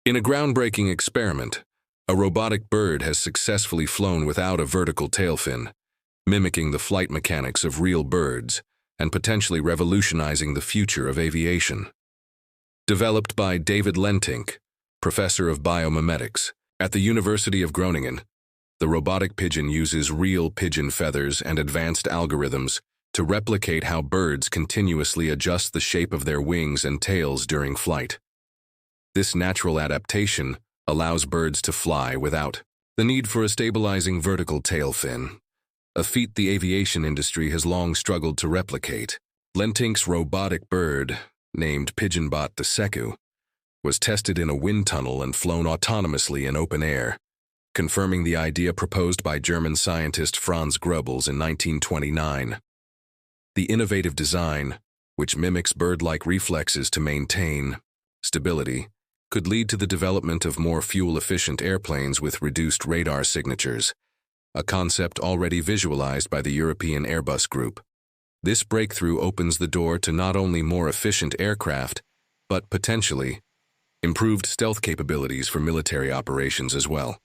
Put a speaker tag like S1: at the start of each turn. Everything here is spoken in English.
S1: In a groundbreaking experiment, a robotic bird has successfully flown without a vertical tailfin, mimicking the flight mechanics of real birds and potentially revolutionizing the future of aviation. Developed by David Lentink, Professor of Biomimetics at the University of Groningen, the robotic pigeon uses real pigeon feathers and advanced algorithms to replicate how birds continuously adjust the shape of their wings and tails during flight. This natural adaptation allows birds to fly without the need for a stabilizing vertical tail fin, a feat the aviation industry has long struggled to replicate. Lentink's robotic bird, named PigeonBot II, was tested in a wind tunnel and flown autonomously in open air, confirming the idea proposed by German scientist Franz Goebbels in 1929. The innovative design, which mimics bird-like reflexes to maintain stability, could lead to the development of more fuel-efficient airplanes with reduced radar signatures, a concept already visualized by the European Airbus Group. This breakthrough opens the door to not only more efficient aircraft, but potentially improved stealth capabilities for military operations as well.